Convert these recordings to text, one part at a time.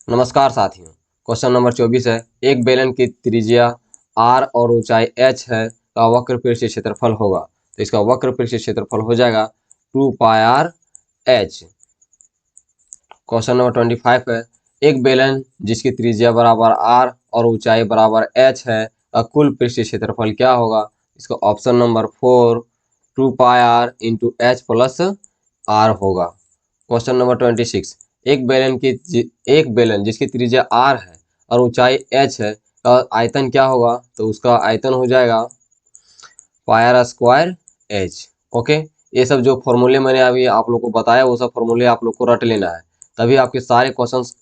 नमस्कार साथियों। Question number 24 है। एक बेलन की त्रिज्या r और ऊंचाई h है का वक्र पृष्ठीय क्षेत्रफल होगा। तो इसका वक्र पृष्ठीय क्षेत्रफल हो जाएगा 2 पाई r h। क्वेश्चन नंबर 25 है। एक बेलन जिसकी त्रिज्या बराबर r और ऊंचाई बराबर h है का कुल पृष्ठीय क्षेत्रफल क्या होगा। इसका ऑप्शन नंबर 4 2 पाई r into H plus r होगा। Question number 26। एक बेलन जिसकी त्रिज्या r है और ऊंचाई h है का आयतन क्या होगा। तो उसका आयतन हो जाएगा पाई r स्क्वायर h। ओके, ये सब जो फॉर्मूले मैंने अभी आप लोग को बताया वो सब फॉर्मूले आप लोग को रट लेना है, तभी आपके सारे क्वेश्चंस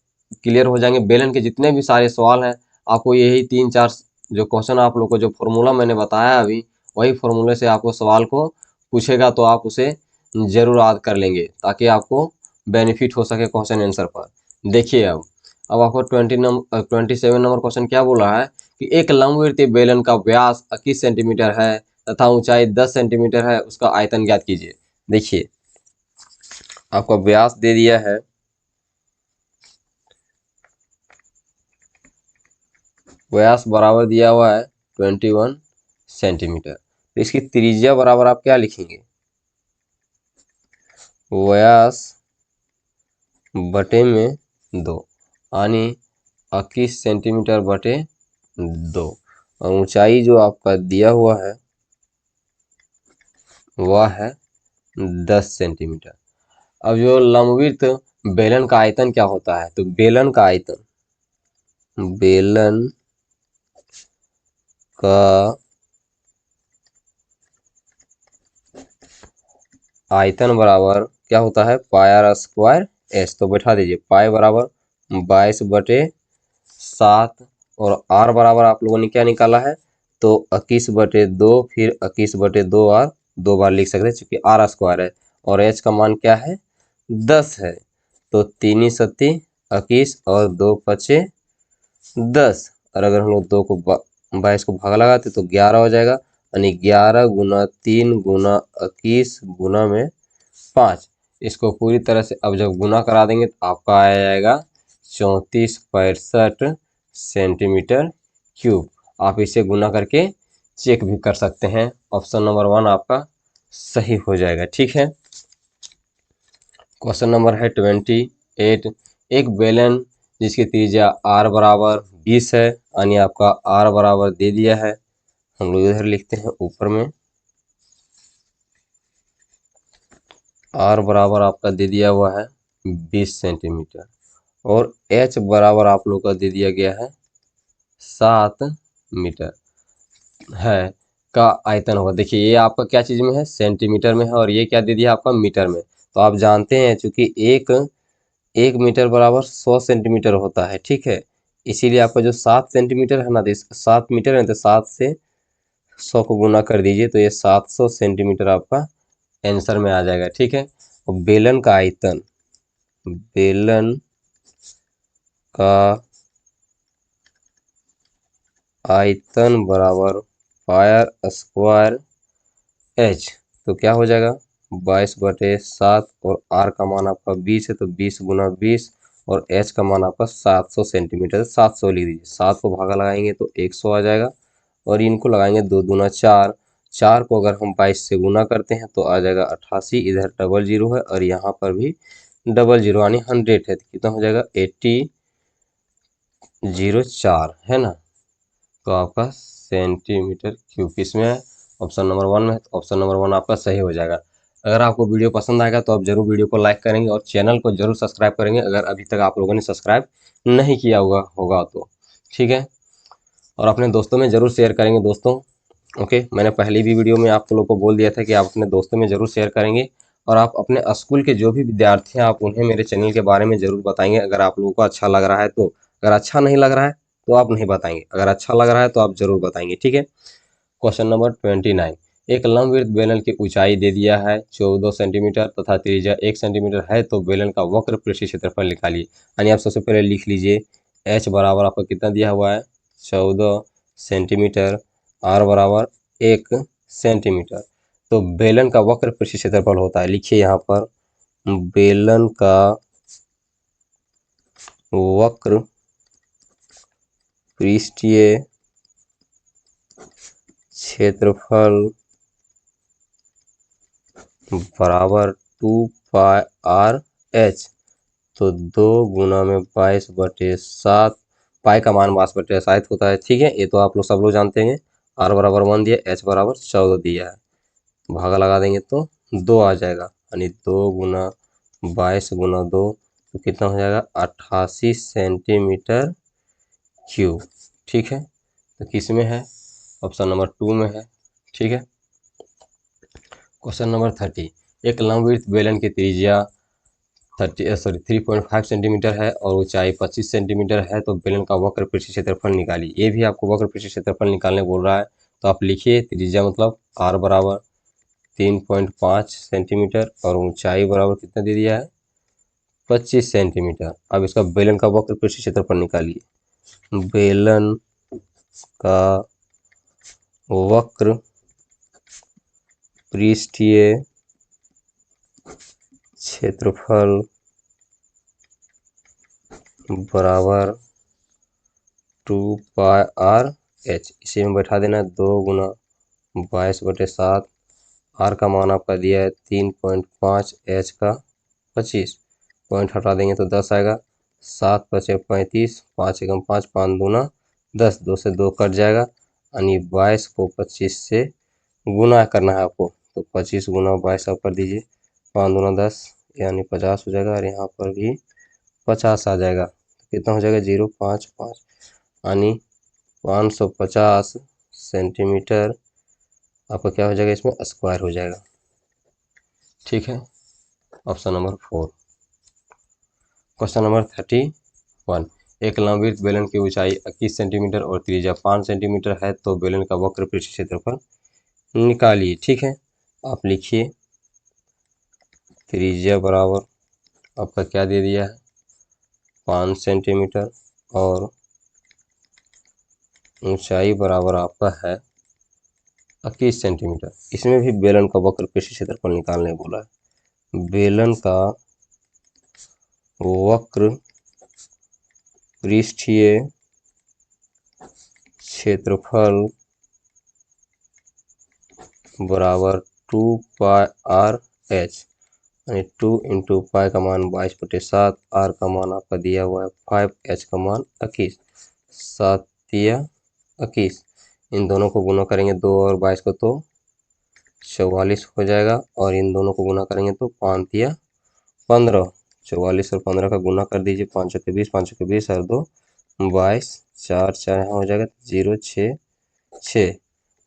क्लियर हो जाएंगे। बेलन के जितने भी सारे सवाल हैं आपको यही 3-4 जो क्वेश्चन आप लोग को जो फॉर्मूला मैंने बताया अभी वही फॉर्मूले से आपको सवाल को पूछेगा तो आप उसे जरूर याद कर लेंगे ताकि आपको बेनिफिट हो सके क्वेश्चन आंसर पर। देखिए अब आपको 27 नंबर क्वेश्चन क्या बोला है कि एक लंबवृत्तीय बेलन का व्यास 21 सेंटीमीटर है तथा ऊंचाई 10 सेंटीमीटर है, उसका आयतन ज्ञात कीजिए। देखिए आपका व्यास दे दिया है, व्यास बराबर दिया हुआ है 21 सेंटीमीटर। तो इसकी त्रिज्या बराबर आप क्या लिखेंगे, व्यास बटे में 2 यानी 21 सेंटीमीटर बटे 2 और ऊंचाई जो आपका दिया हुआ है वह है 10 सेंटीमीटर। अब जो लंबवृत्त बेलन का आयतन क्या होता है, तो बेलन का आयतन बराबर क्या होता है पाई r स्क्वायर एच। तो बैठा दीजिए पाई बराबर 22/7 और r बराबर आप लोगों ने क्या निकाला है तो 21/2, फिर 21/2 और 2 बार लिख सकते हैं क्योंकि r स्क्वायर है और h का मान क्या है 10 है। तो 3 सत्ती 21 और 2 पचे 10 और अगर हम लोग 2 को 22 को भाग लगाते तो 11 हो जाएगा, यानी 11 गुना 3 गुना 21 गुना में 5। इसको पूरी तरह से अब जब गुना करा देंगे तो आपका आ जाएगा 34.65 सेंटीमीटर क्यूब। आप इसे गुना करके चेक भी कर सकते हैं। ऑप्शन नंबर 1 आपका सही हो जाएगा। ठीक है, क्वेश्चन नंबर है 28। एक बेलन जिसकी त्रिज्या r बराबर 20 है, यानी आपका r बराबर दे दिया है, हम लोग इधर लिखते हैं ऊपर में r बराबर आपका दे दिया हुआ है 20 सेंटीमीटर और h बराबर आप लोग का दे दिया गया है 7 मीटर है का आयतन होगा। देखिए ये आपका क्या चीज़ में है, सेंटीमीटर में है और ये क्या दे दिया आपका मीटर में। तो आप जानते हैं चूंकि एक मीटर बराबर 100 सेंटीमीटर होता है, ठीक है, इसीलिए आपका जो 7 सेंटीमीटर है ना, 7 मीटर है तो 7 से 100 को गुना कर दीजिए तो ये 700 सेंटीमीटर आपका आंसर में आ जाएगा। ठीक है, और बेलन का आयतन बराबर पाई r स्क्वायर h। तो क्या हो जाएगा 22/7 और r का मान आपका 20 है तो 20 गुना 20 और h का मान आपका 700 सेंटीमीटर, 700 लिख दीजिए। 7 को भागा लगाएंगे तो 100 आ जाएगा और इनको लगाएंगे 2 दूना 4, 4 को अगर हम 22 से गुना करते हैं तो आ जाएगा 88। इधर डबल जीरो है और यहाँ पर भी डबल जीरो यानी 100 है तो कितना हो जाएगा 8004 है ना। तो आपका सेंटीमीटर क्यूब किसमें है, ऑप्शन नंबर 1 में है, तो ऑप्शन नंबर 1 आपका सही हो जाएगा। अगर आपको वीडियो पसंद आएगा तो आप जरूर वीडियो को लाइक करेंगे और चैनल को जरूर सब्सक्राइब करेंगे अगर अभी तक आप लोगों ने सब्सक्राइब नहीं किया होगा तो। ठीक है, और अपने दोस्तों में जरूर शेयर करेंगे दोस्तों। ओके, मैंने पहली भी वीडियो में आप लोगों को बोल दिया था कि आप अपने दोस्तों में जरूर शेयर करेंगे और आप अपने स्कूल के जो भी विद्यार्थी हैं आप उन्हें मेरे चैनल के बारे में जरूर बताएंगे अगर आप लोगों को अच्छा लग रहा है तो। अगर अच्छा नहीं लग रहा है तो आप नहीं बताएंगे, अगर अच्छा लग रहा है तो आप जरूर बताएंगे। ठीक है, क्वेश्चन नंबर 29। एक लंबवृत्त बेलन की ऊंचाई दे दिया है 14 सेंटीमीटर तथा त्रिज्या 1 सेंटीमीटर है, तो बेलन का वक्र पृष्ठीय क्षेत्रफल निकालिए। यानी आप सबसे पहले लिख लीजिए h बराबर आपका कितना दिया हुआ है 14 सेंटीमीटर, r बराबर 1 सेंटीमीटर। तो बेलन का वक्र पृष्ठीय क्षेत्रफल होता है, लिखिए यहाँ पर बेलन का वक्र पृष्ठीय क्षेत्रफल बराबर 2πr/h। तो 2 गुना में 22/7, पाई का मान 22/7 होता है। ठीक है, ये तो आप लोग सब लोग जानते हैं। r बराबर 1 दिया, h बराबर 14 दिया है, भागा लगा देंगे तो 2 आ जाएगा, यानी 2 गुना 22 गुना 2 तो कितना हो जाएगा 88 सेंटीमीटर क्यूब। ठीक है, तो किस में है, ऑप्शन नंबर 2 में है। ठीक है, क्वेश्चन नंबर 30, एक लंबवृत्त बेलन की त्रिज्या 3.5 सेंटीमीटर है और ऊंचाई 25 सेंटीमीटर है, तो बेलन का वक्र पृष्ठ क्षेत्रफल निकालिए। ये भी आपको वक्र पृष्ठ क्षेत्रफल निकालने बोल रहा है, तो आप लिखिए त्रिज्या मतलब r बराबर 3.5 सेंटीमीटर और ऊंचाई बराबर कितना दे दिया है 25 सेंटीमीटर। अब इसका बेलन का वक्र पृष्ठ क्षेत्रफल निकालिए। बेलन का वक्र पृष्ठीय क्षेत्रफल बराबर 2πr/h। इसी में बैठा देना 2 गुना 22/7, r का मान आपका दिया है 3.5, h का 25, पॉइंट हटा देंगे तो 10 आएगा, 7 पचे 35, 5 एकम 5, 5 दूना 10, 2 से 2 कट जाएगा, यानी 22 को 25 से गुना करना है आपको, तो 25 गुना 22 आप कर दीजिए, 5 दूना 10 यानी 50 हो जाएगा, और यहाँ पर भी 50 आ जाएगा। कितना हो जाएगा 0.55, यानी 550 सेंटीमीटर आपका क्या हो जाएगा, इसमें स्क्वायर हो जाएगा। ठीक है, ऑप्शन नंबर 4। क्वेश्चन नंबर 31, एक लंबवृत्त बेलन की ऊंचाई 21 सेंटीमीटर और त्रिज्या 5 सेंटीमीटर है, तो बेलन का वक्र पृष्ठ क्षेत्रफल निकालिए। ठीक है, आप लिखिए त्रिज्या बराबर आपका क्या दे दिया है 5 सेंटीमीटर और ऊंचाई बराबर आपका है 21 सेंटीमीटर। इसमें भी बेलन का वक्र पृष्ठ क्षेत्रफल निकालने बोला है। बेलन का वक्र पृष्ठीय क्षेत्रफल बराबर 2πr/h, यानी 2 इंटू पाई का मान 22/7, r का मान आपका दिया हुआ है 5, h का मान 21, 7 या 21, इन दोनों को गुना करेंगे 2 और 22 को तो 44 हो जाएगा, और इन दोनों को गुना करेंगे तो 5 या 15, 44 और 15 का गुना कर दीजिए, 5 के 20, 5 के 20 और 2 22, 4 4 यहाँ हो जाएगा 0 6 6,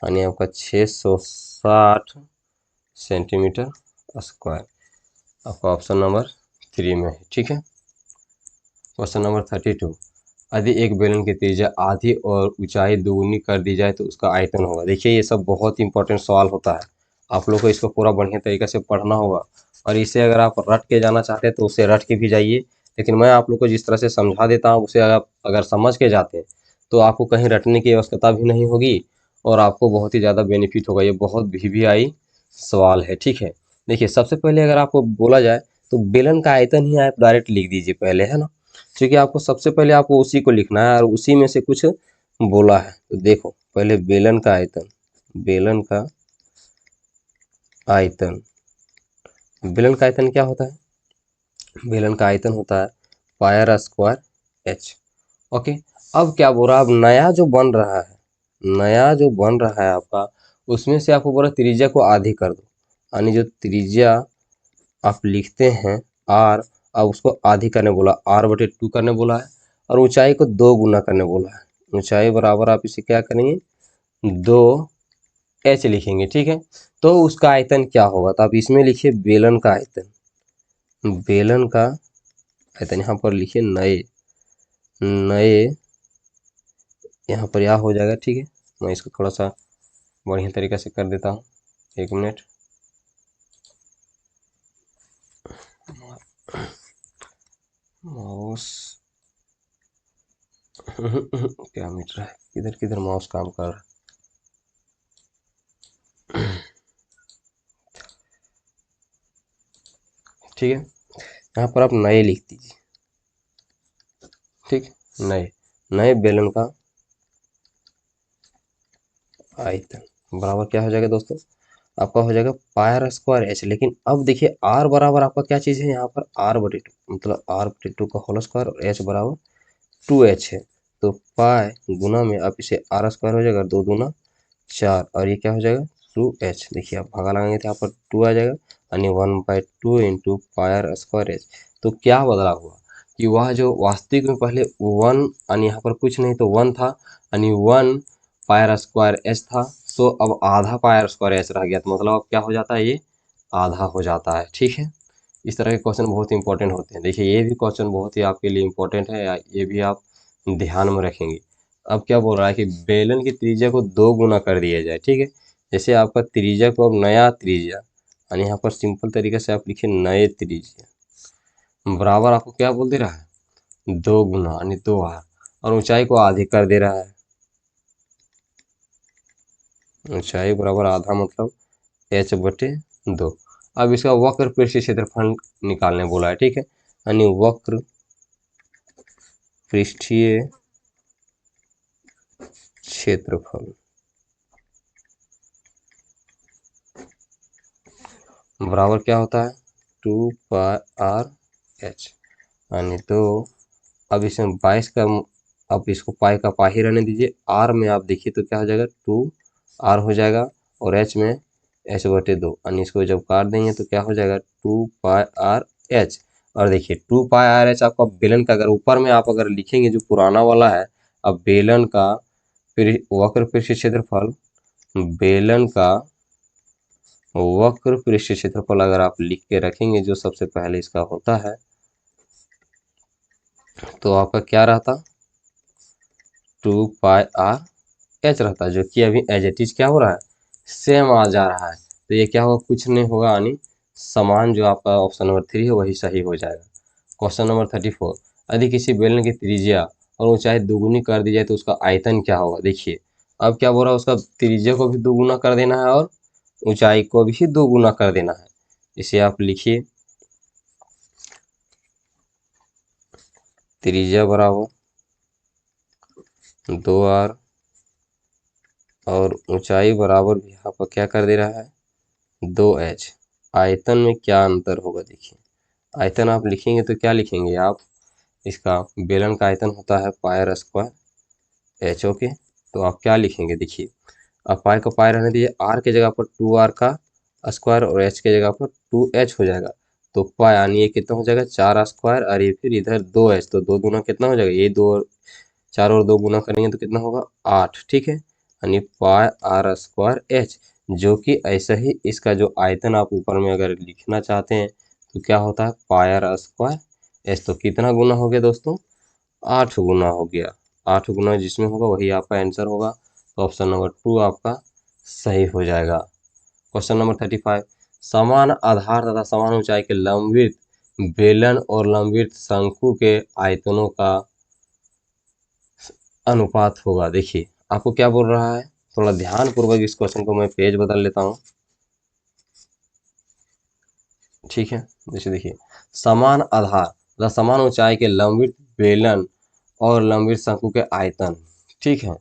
यानी आपका 660 सेंटीमीटर स्क्वायर। आपका ऑप्शन नंबर 3 में है। ठीक है, क्वेश्चन नंबर 32, यदि एक बेलन की त्रिज्या आधी और ऊंचाई दोगुनी कर दी जाए तो उसका आयतन होगा। देखिए ये सब बहुत इंपॉर्टेंट सवाल होता है, आप लोग को इसको पूरा बढ़िया तरीके से पढ़ना होगा, और इसे अगर आप रट के जाना चाहते हैं तो उसे रट के भी जाइए, लेकिन मैं आप लोग को जिस तरह से समझा देता हूँ उसे अगर समझ के जाते हैं तो आपको कहीं रटने की आवश्यकता भी नहीं होगी, और आपको बहुत ही ज़्यादा बेनिफिट होगा। ये बहुत वीवीआई सवाल है। ठीक है, देखिए सबसे पहले अगर आपको बोला जाए तो बेलन का आयतन ही आप डायरेक्ट लिख दीजिए पहले, है ना, क्योंकि आपको सबसे पहले आपको उसी को लिखना है और उसी में से कुछ बोला है। तो देखो पहले बेलन का आयतन, बेलन का आयतन, बेलन का आयतन क्या होता है, बेलन का आयतन होता है πr² h। ओके, अब क्या बोल रहा है, अब नया जो बन रहा है, नया जो बन रहा है आपका, उसमें से आपको बोला त्रिज्या को आधी कर दो, यानी जो त्रिज्या आप लिखते हैं r, अब उसको आधी करने बोला, r/2 करने बोला है, और ऊंचाई को 2 गुना करने बोला है। ऊंचाई बराबर आप इसे क्या करेंगे 2h लिखेंगे। ठीक है, तो उसका आयतन क्या होगा, तो आप इसमें लिखिए बेलन का आयतन, बेलन का आयतन यहाँ पर लिखिए नए, नए यहाँ पर यह हो जाएगा। ठीक है, मैं इसको थोड़ा सा बढ़िया तरीके से कर देता हूँ, 1 मिनट। माउस क्या मिट रहा है, किधर किधर माउस काम कर रहा है। ठीक है, यहाँ पर आप नए लिख दीजिए, ठीक, नए बेलन का आयतन बराबर क्या हो जाएगा दोस्तों, आपका हो जाएगा पाई आर स्क्वायर एच। लेकिन अब देखिए आर बराबर आपका क्या चीज़ है यहाँ पर, r/2, मतलब r/2 का होल स्क्वायर और h बराबर 2h है। तो पाई गुना में आप इसे आर स्क्वायर हो जाएगा, 2 दूना 4 और ये क्या हो जाएगा 2h। देखिए आप भागा लगाएंगे तो यहाँ पर 2 आ जाएगा यानी 1/2 into pi r square h. तो क्या बदला हुआ कि वह जो वास्तविक में पहले 1 यानी यहाँ पर कुछ नहीं तो 1 था, यानी 1 पाई आर स्क्वायर एच था, तो अब आधा पाई आर स्क्वायर एच रह गया। तो मतलब अब क्या हो जाता है, ये आधा हो जाता है। ठीक है, इस तरह के क्वेश्चन बहुत इंपॉर्टेंट होते हैं। देखिए ये भी क्वेश्चन बहुत ही आपके लिए इंपॉर्टेंट है, ये भी आप ध्यान में रखेंगे। अब क्या बोल रहा है कि बेलन की त्रिज्या को 2 गुना कर दिया जाए। ठीक है, जैसे आपका त्रिज्या को अब नया त्रिज्या, यानी यहाँ पर सिंपल तरीके से आप लिखिए नए त्रिज्या बराबर आपको क्या बोल दे रहा है, 2 गुना यानी 2r, और ऊंचाई को आधी कर दे रहा है। ऊंचाई बराबर आधा मतलब h/2। अब इसका वक्र पृष्ठीय क्षेत्रफल निकालने बोला है। ठीक है, यानी वक्र पृष्ठीय क्षेत्रफल बराबर क्या होता है, 2πr/h। यानी तो अब इसमें 22 का, अब इसको पाई का पाई ही रहने दीजिए, r में आप देखिए तो क्या हो जाएगा 2r हो जाएगा, और h में h/2, यानी इसको जब काट देंगे तो क्या हो जाएगा 2πr/h। और देखिए 2πr/h आपका बेलन का, अगर ऊपर में आप अगर लिखेंगे जो पुराना वाला है, अब बेलन का फिर वक्र पृष्ठीय क्षेत्रफल, बेलन का वक्र पृष्ठीय क्षेत्रफल अगर आप लिख के रखेंगे जो सबसे पहले इसका होता है, तो आपका क्या रहता 2πr/h रहता, जो कि अभी एज इट इज क्या हो रहा है, सेम आ जा रहा है। तो ये क्या होगा, कुछ नहीं होगा, यानी समान जो आपका ऑप्शन नंबर 3 है वही सही हो जाएगा। क्वेश्चन नंबर 34, यदि किसी बेलन की त्रिज्या और ऊंचाई दोगुनी कर दी जाए तो उसका आयतन क्या होगा। देखिए अब क्या बोल रहा है, उसका त्रिज्या को भी दोगुना कर देना है और ऊंचाई को भी दोगुना कर देना है। इसे आप लिखिए, त्रिज्या बराबर 2r और ऊंचाई बराबर भी यहाँ पर क्या कर दे रहा है 2h। आयतन में क्या अंतर होगा, देखिए आयतन आप लिखेंगे तो क्या लिखेंगे आप, इसका बेलन का आयतन होता है पाई आर स्क्वायर एच। ओके, तो आप क्या लिखेंगे, देखिए अब पाई को पाई रहने दीजिए, आर के जगह पर 2r का स्क्वायर और एच के जगह पर 2h हो जाएगा। तो पाई यानी ये कितना हो जाएगा 4r स्क्वायर, और ये फिर इधर 2h, तो 2 दूना कितना हो जाएगा, ये 4 और 2 गुना करेंगे तो कितना होगा 8। ठीक है, यानी पाई आर स्क्वायर एच, जो कि ऐसा ही इसका जो आयतन आप ऊपर में अगर लिखना चाहते हैं तो क्या होता है पाई आर स्क्वायर एच। तो कितना गुना हो गया दोस्तों, 8 गुना हो गया। 8 गुना जिसमें होगा वही आपका आंसर होगा। तो ऑप्शन नंबर 2 आपका सही हो जाएगा। क्वेश्चन नंबर 35, समान आधार तथा समान ऊंचाई के लंबवृत्त बेलन और लंबवृत्त शंकु के आयतनों का अनुपात होगा। देखिए आपको क्या बोल रहा है, थोड़ा ध्यान पूर्वक इस क्वेश्चन को मैं पेज बदल लेता हूँ। ठीक है, जैसे देखिए समान आधार तथा समान ऊंचाई के लंबवृत्त बेलन और लंबवृत्त शंकु के आयतन। ठीक है,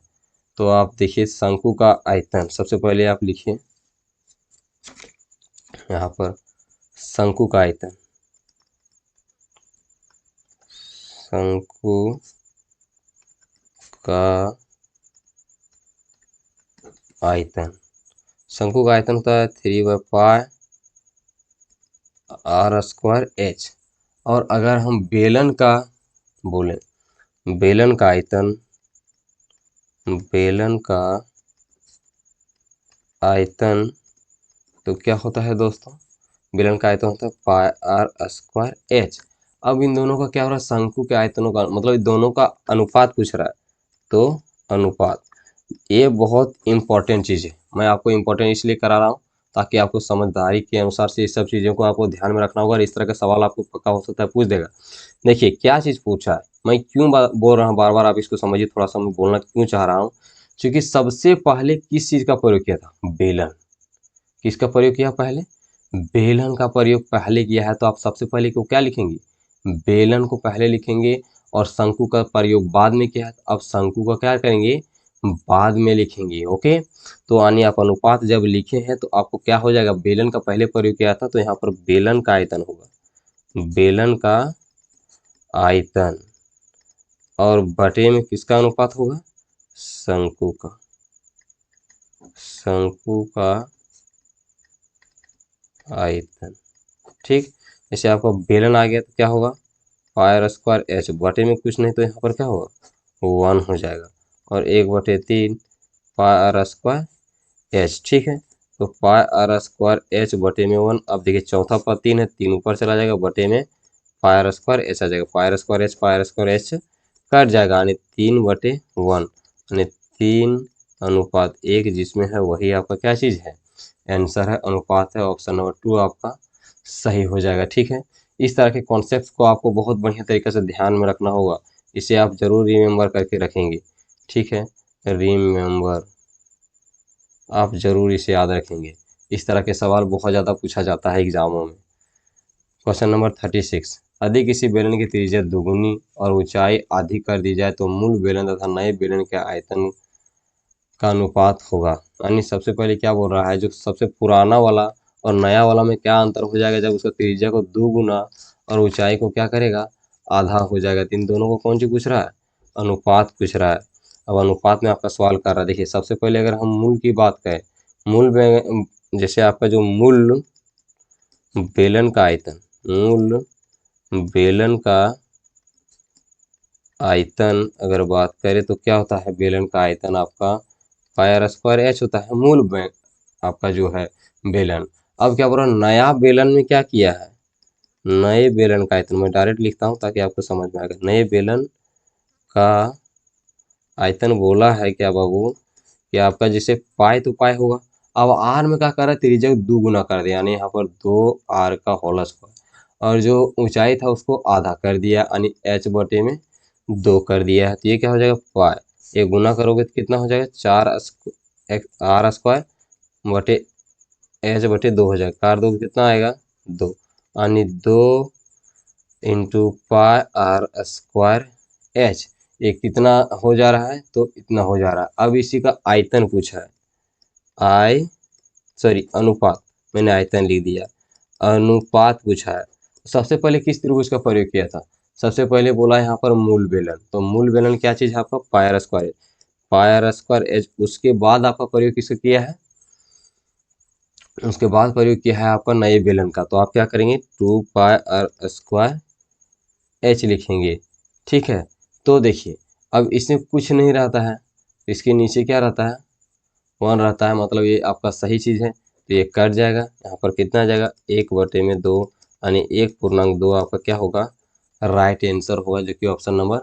तो आप देखिए शंकु का आयतन सबसे पहले आप लिखिए, यहाँ पर शंकु का आयतन, शंकु का आयतन, शंकु का आयतन होता है 3/पाई आर स्क्वायर एच। और अगर हम बेलन का बोले, बेलन का आयतन, बेलन का आयतन तो क्या होता है दोस्तों, बेलन का आयतन होता है पाई आर स्क्वायर एच। अब इन दोनों का क्या हो रहा है, शंकु के आयतनों का मतलब इन दोनों का अनुपात पूछ रहा है। तो अनुपात ये बहुत इंपॉर्टेंट चीज़ है, मैं आपको इंपॉर्टेंट इसलिए करा रहा हूँ ताकि आपको समझदारी के अनुसार से इस सब चीज़ों को आपको ध्यान में रखना होगा, और इस तरह का सवाल आपको पक्का हो सकता है पूछ देगा। देखिए क्या चीज़ पूछा है, मैं क्यों बोल रहा हूँ बार बार, आप इसको समझिए, थोड़ा सा मैं बोलना क्यों चाह रहा हूँ, क्योंकि सबसे पहले किस चीज़ का प्रयोग किया था, बेलन। किसका प्रयोग किया पहले, बेलन का प्रयोग पहले किया है। तो आप सबसे पहले को क्या लिखेंगे, बेलन को पहले लिखेंगे, और शंकु का प्रयोग बाद में किया है। अब शंकु का क्या करेंगे, बाद में लिखेंगे। ओके, तो यानी आप अनुपात जब लिखे हैं तो आपको क्या हो जाएगा, बेलन का पहले प्रयोग किया था तो यहाँ पर बेलन का आयतन होगा, बेलन का आयतन, और बटे में किसका अनुपात होगा, शंकु का, शंकु का आयतन। ठीक, जैसे आपको बेलन आ गया तो क्या होगा, पाई आर स्क्वायर एच, बटे में कुछ नहीं तो यहाँ पर क्या होगा, 1 हो जाएगा, और 1/3 पाई आर स्क्वायर एच। ठीक है, तो पाई आर स्क्वायर एच बटे में 1। अब देखिए चौथा पद 3 है, 3 ऊपर चला जाएगा, बटे में पाई आर स्क्वायर एच आ जाएगा, pi r square h, pi r square h cut जाएगा, यानी 3/1, यानी 3:1 जिसमें है वही आपका क्या चीज़ है, आंसर है, अनुपात है। ऑप्शन नंबर 2 आपका सही हो जाएगा। ठीक है, इस तरह के कॉन्सेप्ट को आपको बहुत बढ़िया तरीके से ध्यान में रखना होगा, इसे आप जरूर रिमेंबर करके रखेंगे। ठीक है, रिमेंबर, आप जरूर इसे याद रखेंगे, इस तरह के सवाल बहुत ज़्यादा पूछा जाता है एग्जामों में। क्वेश्चन नंबर 36, यदि किसी बेलन की त्रिज्या दुगुनी और ऊंचाई आधी कर दी जाए तो मूल बेलन तथा नए बेलन के आयतन का अनुपात होगा। यानी सबसे पहले क्या बोल रहा है, जो सबसे पुराना वाला और नया वाला में क्या अंतर हो जाएगा, जब उसका त्रिज्या को 2 गुना और ऊंचाई को क्या करेगा, आधा हो जाएगा। तो इन दोनों को कौन सी पूछ रहा है, अनुपात पूछ रहा है। अब अनुपात में आपका सवाल कर रहा है, देखिए सबसे पहले अगर हम मूल की बात करें, मूल में जैसे आपका जो मूल बेलन का आयतन, मूल बेलन का आयतन अगर बात करें तो क्या होता है, बेलन का आयतन आपका पाई आर स्क्वायर एच होता है, मूल आपका जो है बेलन। अब क्या बोल रहा है, नया बेलन में क्या किया है, नए बेलन का आयतन, मैं डायरेक्ट लिखता हूँ ताकि आपको समझ में आएगा, नए बेलन का आयतन बोला है क्या बाबू, कि आपका जैसे पाई तो पाई होगा, अब आर में क्या कर रहा है, त्रिज्या 2 गुना कर दिया, यानी यहाँ पर 2r का होल स्क्वायर, और जो ऊंचाई था उसको आधा कर दिया, यानी h बटे में 2 कर दिया है। तो ये क्या हो जाएगा, पाई, ये गुना करोगे तो कितना हो जाएगा, 4r² बटे h/2 हो जाएगा, काट दो कितना आएगा, 2, यानी 2 into pi r square h, ये कितना हो जा रहा है, तो इतना हो जा रहा है। अब इसी का आयतन पूछा है, अनुपात, मैंने आयतन लिख दिया, अनुपात पूछा है। सबसे पहले किस त्रिभुज का प्रयोग किया था, सबसे पहले बोला यहाँ पर मूल बेलन, तो मूल बेलन क्या चीज़ है आपका, pi r square, pi r square h. उसके बाद आपका प्रयोग किसका किया है, उसके बाद प्रयोग किया है आपका नए बेलन का, तो आप क्या करेंगे, 2 पाई आर स्क्वायर एच लिखेंगे। ठीक है, तो देखिए अब इसमें कुछ नहीं रहता है, इसके नीचे क्या रहता है, 1 रहता है, मतलब ये आपका सही चीज़ है, तो ये कट जाएगा, यहाँ पर कितना आ जाएगा, 1/2, यानी 1.2 आपका क्या होगा, राइट आंसर होगा, जो कि ऑप्शन नंबर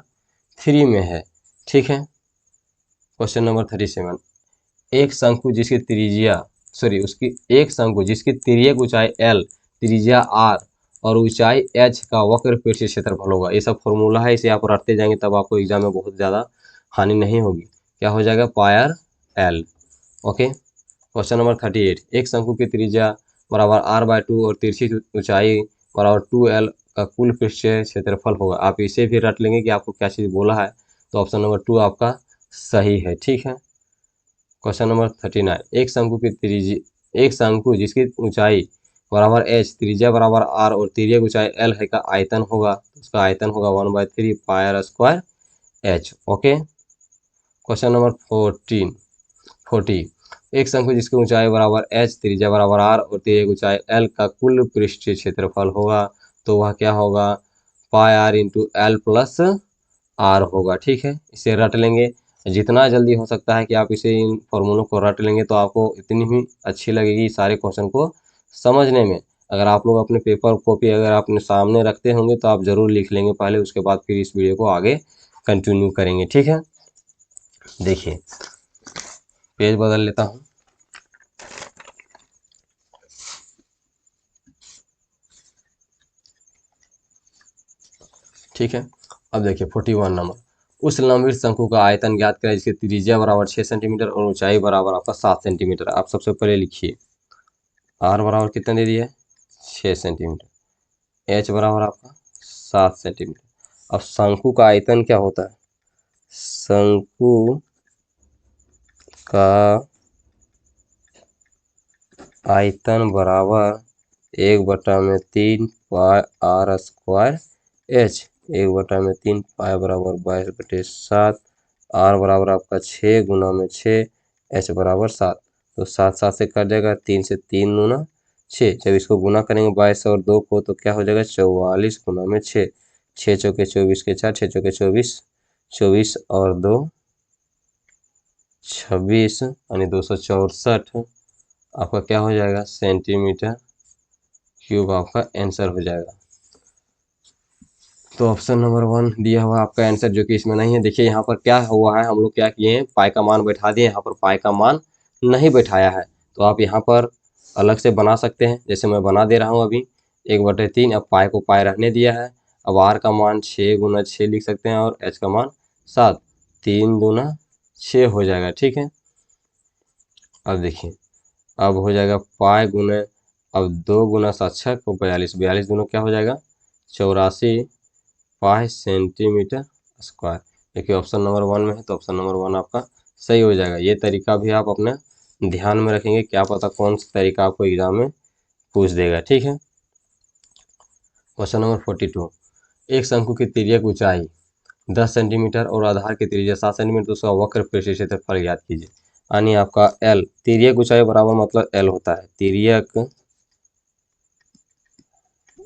3 में है। ठीक है, क्वेश्चन नंबर 37, एक शंकु जिसकी त्रिज्या उसकी एक शंकु जिसकी तिर्यक ऊंचाई l, त्रिज्या r और ऊंचाई h का वक्र पृष्ठ क्षेत्रफल होगा। ये सब फॉर्मूला है, इसे आप रटते जाएंगे तब आपको एग्जाम में बहुत ज़्यादा हानि नहीं होगी। क्या हो जाएगा, pi r l। Okay, question number 38, एक शंकु की त्रिज्या बराबर r/2 और तिरछी ऊंचाई बराबर 2l का कुल पृष्ठीय क्षेत्रफल होगा। आप इसे भी रट लेंगे कि आपको क्या चीज़ बोला है, तो ऑप्शन नंबर 2 आपका सही है। ठीक है, क्वेश्चन नंबर 39, एक शंकु जिसकी ऊंचाई बराबर h, त्रिज्या बराबर r और तिर्यक ऊंचाई l है का आयतन होगा, उसका आयतन होगा 1/3 pi r square h। Okay, question number 40, एक शंकु जिसकी ऊंचाई बराबर h, त्रिज्या बराबर r और तिर्यक ऊंचाई l का कुल पृष्ठीय क्षेत्रफल होगा, तो वह क्या होगा, pi r into l plus r होगा। ठीक है, इसे रट लेंगे, जितना जल्दी हो सकता है कि आप इसे इन फॉर्मूलों को रट लेंगे तो आपको इतनी ही अच्छी लगेगी सारे क्वेश्चन को समझने में। अगर आप लोग अपने पेपर कॉपी अगर अपने सामने रखते होंगे तो आप ज़रूर लिख लेंगे पहले, उसके बाद फिर इस वीडियो को आगे कंटिन्यू करेंगे। ठीक है, देखिए पेज बदल लेता हूँ। ठीक है, अब देखिए 41 नंबर, उस लंबवत शंकु का आयतन ज्ञात करें जिसकी त्रिज्या बराबर 6 सेंटीमीटर और ऊंचाई बराबर आपका 7 सेंटीमीटर। आप सबसे पहले लिखिए, आर बराबर कितना दे दिया है, 6 सेंटीमीटर, एच बराबर आपका 7 सेंटीमीटर। अब शंकु का आयतन क्या होता है? शंकु का आयतन बराबर 1/3 पाई आर स्क्वायर एच। 1/3 पाई बराबर 22/7, आर बराबर आपका 6 गुना में 6, एच बराबर 7। तो 7 7 से कट जाएगा, 3 से 3 दूना 6। जब इसको गुना करेंगे 22 और 2 को तो क्या हो जाएगा? 44 गुना में 6। 6 चौके 24 के 4, 6 चौके 24, 24 और 2 26 यानी 264 आपका क्या हो जाएगा? सेंटीमीटर क्यूब आपका आंसर हो जाएगा। तो ऑप्शन नंबर 1 दिया हुआ आपका आंसर, जो कि इसमें नहीं है। देखिए यहाँ पर क्या हुआ है, हम लोग क्या किए हैं, पाई का मान बैठा दिए, यहाँ पर पाई का मान नहीं बैठाया है। तो आप यहाँ पर अलग से बना सकते हैं, जैसे मैं बना दे रहा हूँ अभी 1/3। अब पाई को पाई रहने दिया है। अब आर का मान 6 गुना 6 लिख सकते हैं और एच का मान 7, 3 दूना 6 हो जाएगा। ठीक है, अब देखिए अब हो जाएगा पाई गुने, अब 2 गुना 7 6 को 42, 42 दूना क्या हो जाएगा? 84 पाई सेंटीमीटर स्क्वायर। देखिए ऑप्शन नंबर 1 में है तो ऑप्शन नंबर 1 आपका सही हो जाएगा। ये तरीका भी आप अपने ध्यान में रखेंगे, क्या पता कौन सा तरीका आपको एग्जाम में पूछ देगा। ठीक है, क्वेश्चन नंबर 42। एक शंकु की तिर्यक ऊंचाई 10 सेंटीमीटर और आधार की त्रिज्या 7 सेंटीमीटर, तो उसका वक्र पृष्ठ क्षेत्रफल ज्ञात कीजिए। यानी आपका एल, तिर्यक ऊंचाई बराबर मतलब एल होता है। तिर्यक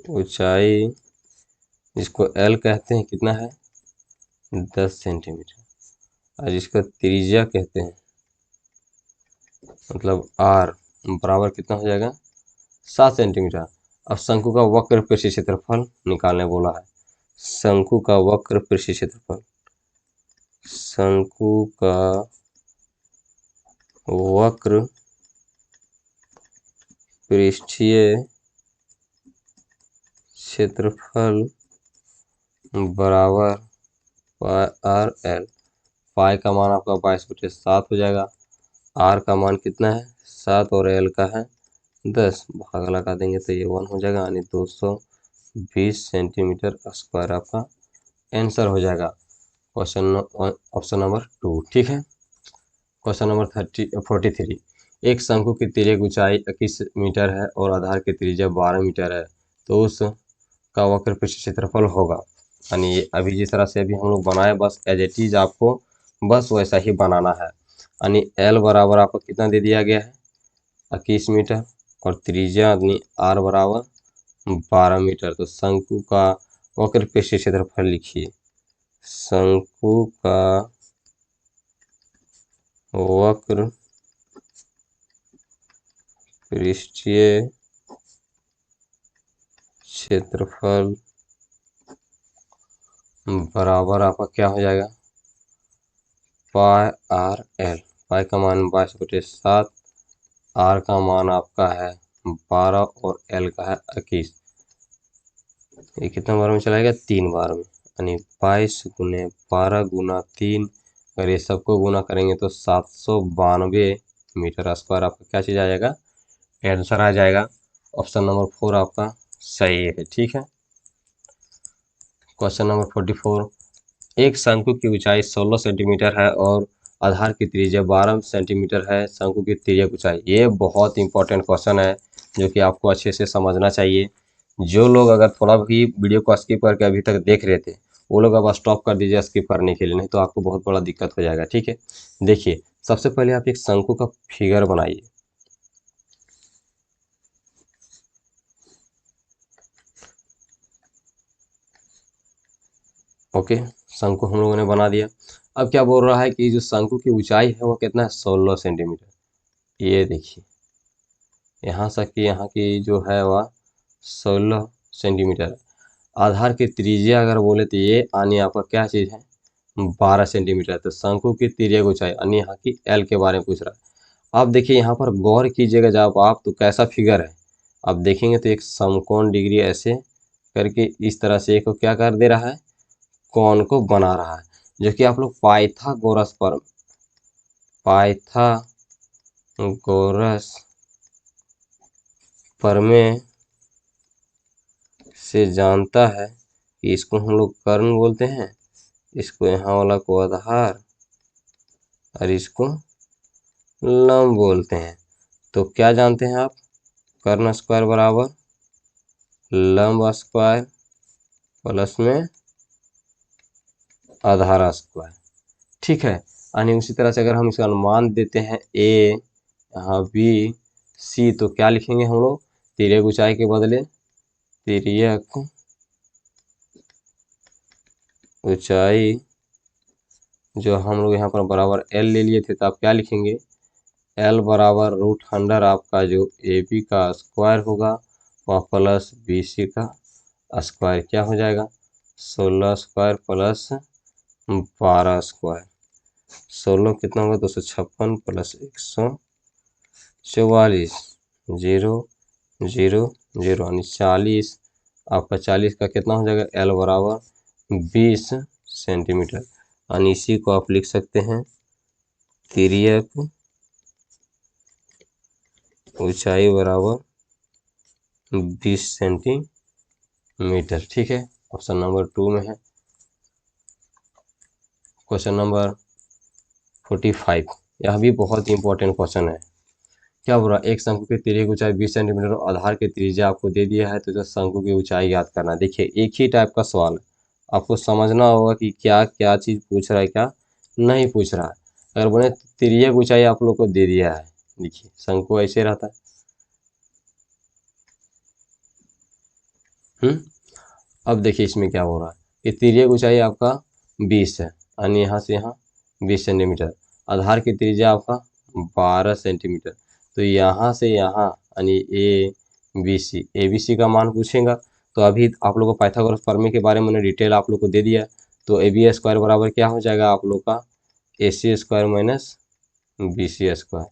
ऊंचाई जिसको एल कहते हैं कितना है? 10 सेंटीमीटर। और जिसका त्रिज्या कहते हैं मतलब आर बराबर कितना हो जाएगा? 7 सेंटीमीटर। अब शंकु का वक्र पृष्ठ क्षेत्रफल निकालने बोला है। शंकु का वक्र पृष्ठ क्षेत्रफल, शंकु का वक्र पृष्ठीय क्षेत्रफल बराबर पाई आर एल। पाई का मान आपका 22/7 हो जाएगा। आर का मान कितना है? 7 और एल का है 10। भाग लगा देंगे तो ये 1 हो जाएगा, यानी 220 सेंटीमीटर स्क्वायर आपका आंसर हो जाएगा। Question option number 2। ठीक है, क्वेश्चन नंबर 43। एक शंकु की तिर्यक ऊंचाई 21 मीटर है और आधार की त्रिज्या 12 मीटर है, तो उस का वक्र पृष्ठ क्षेत्रफल होगा। यानी ये अभी जिस तरह से अभी हम लोग बनाए, बस एज इट इज आपको बस वैसा ही बनाना है। यानी एल बराबर आपको कितना दे दिया गया है? 21 मीटर और त्रिज्या यानी आर बराबर 12 मीटर। तो शंकु का वक्र पृष्ठ क्षेत्रफल लिखिए। शंकु का वक्र पृष्ठीय क्षेत्रफल बराबर आपका क्या हो जाएगा? Pi R L. पाई का मान 22/7, आर का मान आपका है 12 और एल का है 21। ये कितना बार में चलाएगा? 3 बार में, यानी 22 गुने 12 गुना 3। अगर ये सबको गुना करेंगे तो 792 मीटर स्क्वायर आपका क्या चीज आ जाएगा? आंसर आ जाएगा। ऑप्शन नंबर 4 आपका सही है। ठीक है, क्वेश्चन नंबर 44। एक शंकु की ऊंचाई 16 सेंटीमीटर है और आधार की त्रिज्या 12 सेंटीमीटर है। शंकु की तिर्यक ऊंचाई, ये बहुत इंपॉर्टेंट क्वेश्चन है जो कि आपको अच्छे से समझना चाहिए। जो लोग अगर थोड़ा भी वीडियो को स्किप करके अभी तक देख रहे थे, वो लोग अब स्टॉप कर दीजिए स्किप करने के लिए, नहीं तो आपको बहुत बड़ा दिक्कत हो जाएगा। ठीक है, देखिए सबसे पहले आप एक शंकु का फिगर बनाइए। ओके, शंकु हम लोगों ने बना दिया। अब क्या बोल रहा है कि जो शंकु की ऊंचाई है वो कितना है? 16 सेंटीमीटर। ये देखिए यहाँ से कि यहाँ की जो है वह 16 सेंटीमीटर। आधार की त्रिज्या अगर बोले तो ये यानी आपका क्या चीज़ है? 12 सेंटीमीटर। तो शंकु की तिर्यक ऊंचाई यानी यहाँ की एल के बारे में पूछ रहा है। अब देखिए यहाँ पर गौर कीजिएगा जब आप, तो कैसा फिगर है आप देखेंगे तो एक समकोण डिग्री ऐसे करके इस तरह से एक क्या कर दे रहा है? कोण को बना रहा है, जो कि आप लोग पाइथागोरस प्रमेय से जानता है इसको हम लोग कर्ण बोलते हैं, इसको यहाँ वाला को आधार और इसको लंब बोलते हैं। तो क्या जानते हैं आप, कर्ण स्क्वायर बराबर लंब स्क्वायर प्लस में आधार स्क्वायर, ठीक है। यानी उसी तरह से अगर हम इसका अनुमान देते हैं ए, यहाँ बी, सी, तो क्या लिखेंगे हम लोग, तिर्यक ऊंचाई के बदले तिर्यक ऊंचाई जो हम लोग यहाँ पर बराबर एल ले लिए थे, तो आप क्या लिखेंगे, एल बराबर रूट अंडर आपका जो ए बी का स्क्वायर होगा वह प्लस बी सी का स्क्वायर, क्या हो जाएगा 16 स्क्वायर प्लस 12 स्क्वायर, 16 कितना होगा 256 प्लस 144, 0 0 0 यानी 40, आपका 40 का कितना हो जाएगा, एल बराबर 20 सेंटीमीटर। यानी इसी को आप लिख सकते हैं तिर्यक ऊंचाई बराबर 20 सेंटीमीटर, ठीक है। ऑप्शन नंबर 2 में है। क्वेश्चन नंबर 45, यह भी बहुत इंपॉर्टेंट क्वेश्चन है। क्या बोला, एक शंकु की तिर्यक ऊंचाई 20 सेंटीमीटर और आधार की त्रिज्या आपको दे दिया है, तो जो शंकु की ऊंचाई याद करना। देखिए एक ही टाइप का सवाल है, आपको समझना होगा कि क्या क्या चीज़ पूछ रहा है, क्या नहीं पूछ रहा है। अगर बोले तिर्यक ऊंचाई आप लोग को दे दिया है, देखिए शंकु ऐसे रहता है, अब देखिए इसमें क्या हो रहा है कि तिर्यक ऊंचाई आपका 20 है, यानी यहाँ से यहाँ 20 सेंटीमीटर, आधार की त्रिज्या आपका 12 सेंटीमीटर, तो यहाँ से यहाँ यानी ए बी सी का मान पूछेगा। तो अभी आप लोग को पाइथागोरस प्रमेय के बारे में डिटेल आप लोग को दे दिया, तो ए बी स्क्वायर बराबर क्या हो जाएगा आप लोग का, A C square minus B C square,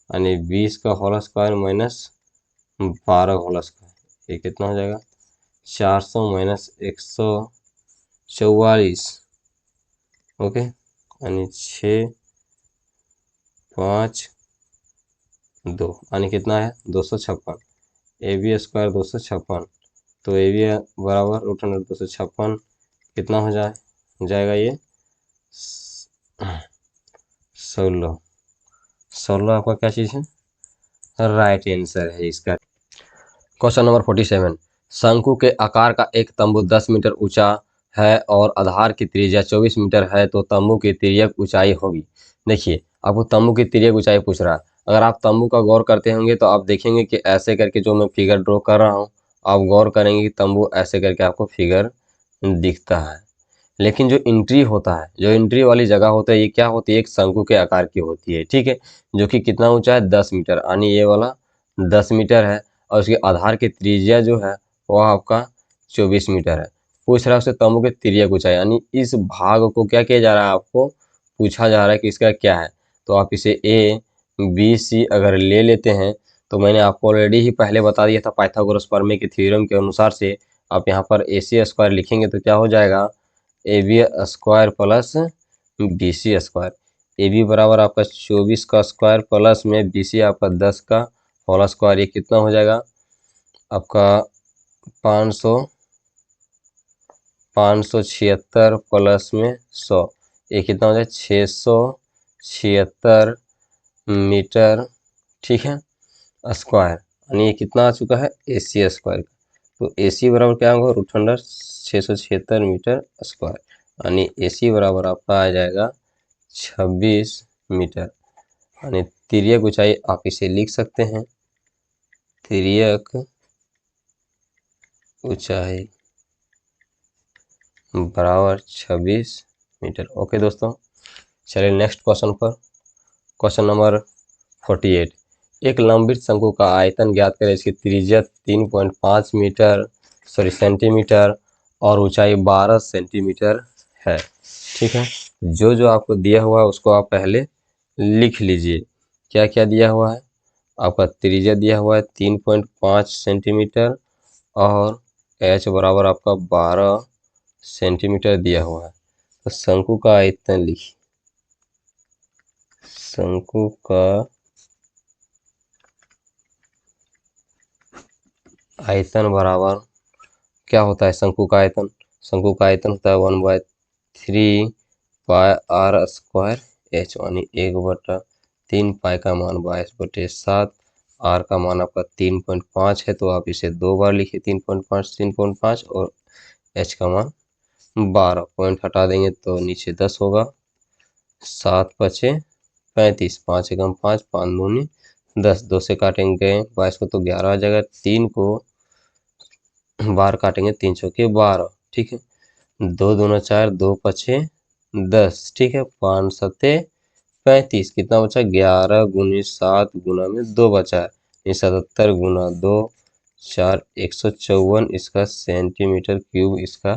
यानी 20 का whole square minus 12 whole square, ये कितना हो जाएगा 400 माइनस 144, ओके, यानी 6 5 2, यानी कितना है 256, ए बी स्क्वायर 256, तो ए बी बराबर रूट अंडर 256 कितना हो जाएगा ये 16 आपका क्या चीज़ है, राइट आंसर है इसका। क्वेश्चन नंबर 47, शंकु के आकार का एक तंबू 10 मीटर ऊंचा है और आधार की त्रिज्या 24 मीटर है, तो तंबू की तिर्यक ऊंचाई होगी। देखिए आपको तंबू की तिर्यक ऊंचाई पूछ रहा है। अगर आप तंबू का गौर करते होंगे तो आप देखेंगे कि ऐसे करके जो मैं फिगर ड्रॉ कर रहा हूँ, आप गौर करेंगे कि तंबू ऐसे करके आपको फिगर दिखता है। लेकिन जो एंट्री होता है, जो एंट्री वाली जगह होता है, ये क्या होती है, एक शंकु के आकार की होती है, ठीक है, जो कि कितना ऊंचा है 10 मीटर, यानी ये वाला 10 मीटर है, और उसके आधार की त्रिज्या जो है वह आपका 24 मीटर है। पूछ रहा है उससे तंबू के तिर्यक ऊंचाई, यानी इस भाग को क्या किया जा रहा है, आपको पूछा जा रहा है कि इसका क्या है। तो आप इसे ए बी सी अगर ले लेते हैं, तो मैंने आपको ऑलरेडी ही पहले बता दिया था पाइथागोरस प्रमेय के थ्योरम के अनुसार से, आप यहाँ पर ए सी स्क्वायर लिखेंगे तो क्या हो जाएगा, A B square plus B C square, A B बराबर आपका 24 का स्क्वायर प्लस में बी सी आपका 10 का होल स्क्वायर, ये कितना हो जाएगा आपका 576 प्लस में 100, ये कितना हो जाएगा 676 मीटर, ठीक है स्क्वायर, यानी ये कितना आ चुका है ए सी स्क्वायर। तो ए सी बराबर क्या होगा, रूट अंडर 676 मीटर स्क्वायर, यानी ए सी बराबर आपका आ जाएगा 26 मीटर। यानी तिर्यक ऊंचाई आप इसे लिख सकते हैं, तिर्यक ऊंचाई बराबर 26 मीटर। ओके दोस्तों, चलिए नेक्स्ट क्वेश्चन पर। क्वेश्चन नंबर 48, एक लंबित शंकु का आयतन ज्ञात करें, इसकी त्रिज्या 3.5 मीटर सेंटीमीटर और ऊंचाई 12 सेंटीमीटर है, ठीक है। जो जो आपको दिया हुआ है उसको आप पहले लिख लीजिए। क्या क्या दिया हुआ है, आपका त्रिज्या दिया हुआ है 3.5 सेंटीमीटर और एच बराबर आपका 12 सेंटीमीटर दिया हुआ है। तो शंकु का आयतन लिखिए, शंकु का आयतन बराबर क्या होता है, शंकु का आयतन शंकु का आयतन होता है 1/3 पाई आर स्क्वायर एच, यानी 1/3 पाई का मान 22/7, आर का मान आपका 3.5 है, तो आप इसे 2 बार लिखिए 3.5 और एच का मान 12, पॉइंट हटा देंगे तो नीचे 10 होगा, 7 पचे 35, 5 एकम 5, 5 दूनी 10, 2 से काटेंगे 22 को तो 11 आ जाएगा, 3 को बार काटेंगे 3 चौके 12, ठीक है, 2 दूना 4, 2 पचे 10, ठीक है, 5 सत्ते 35, कितना बचा 11 गुनी 7 गुना में 2 बचा है, 77 गुना 2 4 154 इसका सेंटीमीटर क्यूब इसका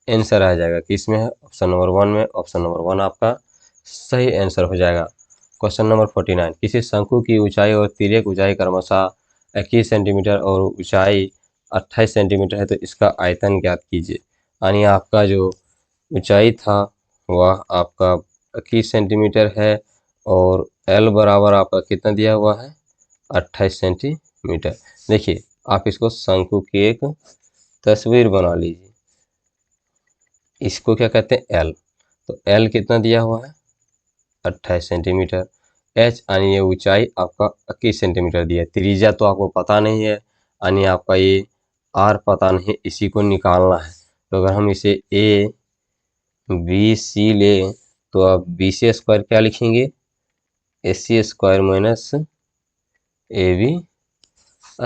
आंसर आ जाएगा। किसमें है? ऑप्शन नंबर 1 में। ऑप्शन नंबर 1 आपका सही आंसर हो जाएगा। क्वेश्चन नंबर 49, किसी शंकु की ऊंचाई और तिर्यक ऊंचाई क्रमशः 21 सेंटीमीटर और ऊंचाई 28 सेंटीमीटर है, तो इसका आयतन ज्ञात कीजिए। यानी आपका जो ऊंचाई था वह आपका 21 सेंटीमीटर है और एल बराबर आपका कितना दिया हुआ है 28 सेंटीमीटर। देखिए आप इसको शंकु की एक तस्वीर बना लीजिए, इसको क्या कहते हैं एल, तो एल कितना दिया हुआ है 28 सेंटीमीटर, एच यानी ये ऊंचाई आपका 21 सेंटीमीटर दिया है, त्रिज्या तो आपको पता नहीं है यानी आपका ये आर पता नहीं, इसी को निकालना है। तो अगर हम इसे ए बी सी ले तो आप बी सी स्क्वायर क्या लिखेंगे A C square minus A B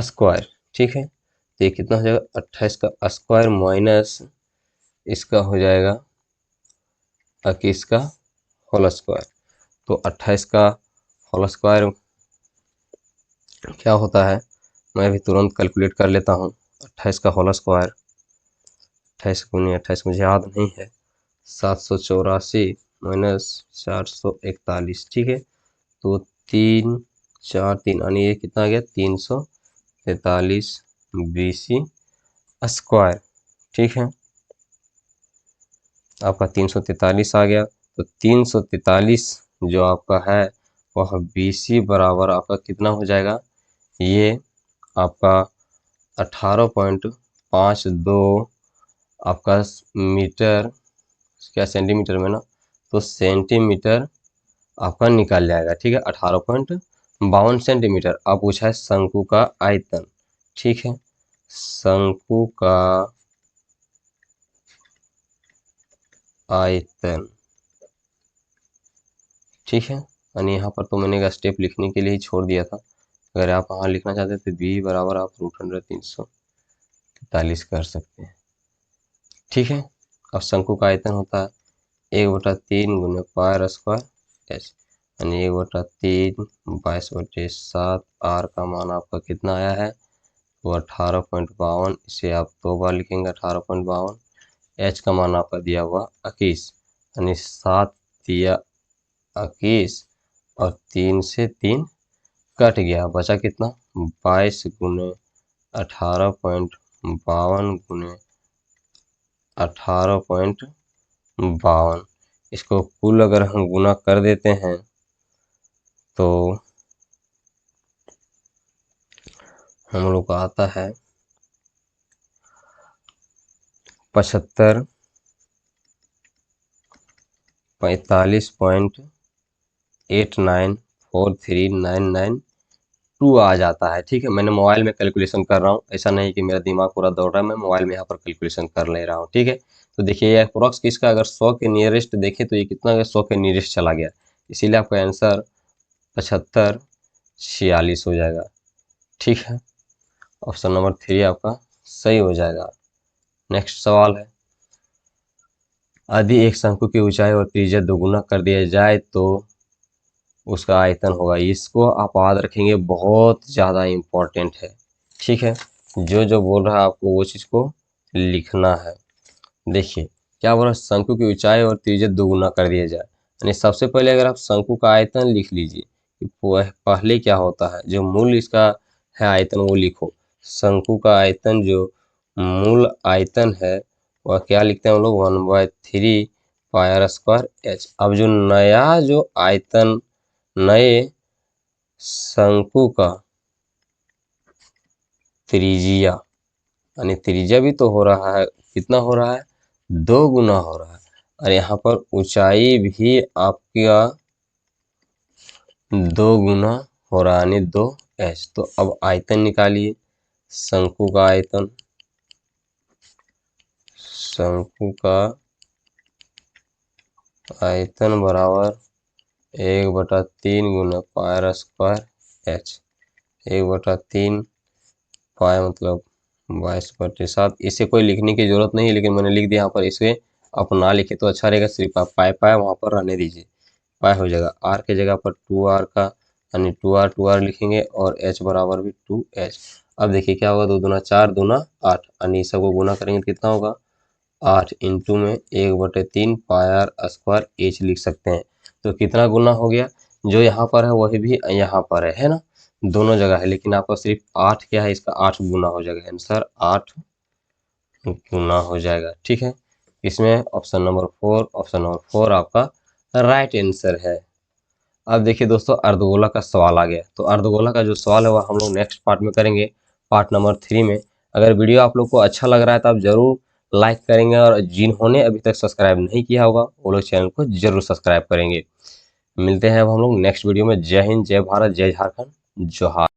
square, ठीक है, तो ये कितना हो जाएगा 28 का स्क्वायर माइनस इसका हो जाएगा 21 का होल स्क्वायर। तो 28 का होल स्क्वायर क्या होता है, मैं भी तुरंत कैलकुलेट कर लेता हूँ। 28 का होल स्क्वायर 28 गुनी 28 मुझे याद नहीं है, 784 माइनस 441, ठीक है, तो 3 4 3 यानी ये कितना आ गया 343 BC स्क्वायर, ठीक है, आपका 343 आ गया। तो 343 जो आपका है वह BC बराबर आपका कितना हो जाएगा, ये आपका 18.52 आपका मीटर, क्या सेंटीमीटर में ना, तो सेंटीमीटर आपका निकल जाएगा, ठीक है, 18.52 सेंटीमीटर। अब पूछा है शंकु का आयतन, ठीक है, शंकु का आयतन, ठीक है, यानी यहाँ पर तो मैंने स्टेप लिखने के लिए ही छोड़ दिया था, अगर आप वहाँ लिखना चाहते तो बी बराबर आप √100 343 कर सकते हैं, ठीक है। अब शंकु का आयतन होता है 1/3 गुने पाई स्क्वायर एच, यानी 1/3 22/7, आर का मान आपका कितना आया है वो 18.52, इसे आप 2 बार लिखेंगे 18.52, एच का मान आपका दिया हुआ 21, यानी 7 दिया 21 और 3 से 3 कट गया, बचा कितना 22 गुने 18.52 गुने 18.52, इसको कुल अगर हम गुना कर देते हैं तो हम लोग का आता है 75 45.894399 आ जाता है, ठीक है। मैंने मोबाइल में कैलकुलेशन कर रहा हूँ, ऐसा नहीं कि मेरा दिमाग पूरा दौड़ रहा है, मैं मोबाइल में यहाँ पर कैलकुलेशन कर ले रहा हूँ, ठीक है। तो देखिए ये अप्रोक्स किसका अगर 100 के नियरेस्ट देखे तो ये कितना 100 के नियरेस्ट चला गया, इसीलिए आपका आंसर 7546 हो जाएगा, ठीक है। ऑप्शन नंबर 3 आपका सही हो जाएगा। नेक्स्ट सवाल है, यदि एक शंकु की ऊंचाई और त्रिज्या दोगुना कर दिया जाए तो उसका आयतन होगा, इसको आप याद रखेंगे, बहुत ज़्यादा इम्पोर्टेंट है, ठीक है। जो जो बोल रहा है आपको वो चीज़ को लिखना है। देखिए क्या बोल रहा है, शंकु की ऊंचाई और त्रिज्या दोगुना कर दिया जाए, यानी सबसे पहले अगर आप शंकु का आयतन लिख लीजिए, पहले क्या होता है जो मूल इसका है आयतन वो लिखो, शंकु का आयतन जो मूल आयतन है वह क्या लिखते हैं हम लोग 1/3 पाई स्क्वायर एच। अब जो नया जो आयतन नए शंकु का त्रिज्या, यानी त्रिज्या भी तो हो रहा है, कितना हो रहा है 2 गुना हो रहा है, और यहाँ पर ऊंचाई भी आपका 2 गुना हो रहा है, यानी 2h। तो अब आयतन निकालिए, शंकु का आयतन, शंकु का आयतन बराबर 1/3 गुना पाई स्क्वायर h। 1/3 पाई मतलब 22/7। इसे कोई लिखने की जरूरत नहीं है, लेकिन मैंने लिख दिया यहाँ पर। इसे आप ना लिखे तो अच्छा रहेगा, सिर्फ आप पाई पाई वहाँ पर रहने दीजिए, पाई हो जाएगा। आर के जगह पर 2r का यानी 2r लिखेंगे, और h बराबर भी 2h। अब देखिए क्या होगा, 2 दूना 4, दूना 8, यानी सबको गुना करेंगे तो कितना होगा, 8 इंटू में 1/3 पाई आर स्क्वायर एच लिख सकते हैं। तो कितना गुना हो गया, जो यहाँ पर है वही भी यहाँ पर है ना, दोनों जगह है, लेकिन आपका सिर्फ 8 क्या है, इसका 8 गुना हो जाएगा, आंसर 8 गुना हो जाएगा। ठीक है, इसमें ऑप्शन नंबर 4 आपका राइट आंसर है। अब देखिए दोस्तों, अर्धगोला का सवाल आ गया। तो अर्धगोला का जो सवाल है वह हम लोग नेक्स्ट पार्ट में करेंगे, पार्ट नंबर 3 में। अगर वीडियो आप लोग को अच्छा लग रहा है तो आप जरूर लाइक करेंगे, और जिन्होंने अभी तक सब्सक्राइब नहीं किया होगा वो लोग चैनल को जरूर सब्सक्राइब करेंगे। मिलते हैं अब हम लोग नेक्स्ट वीडियो में। जय हिंद, जय भारत, जय झारखंड, जोहार।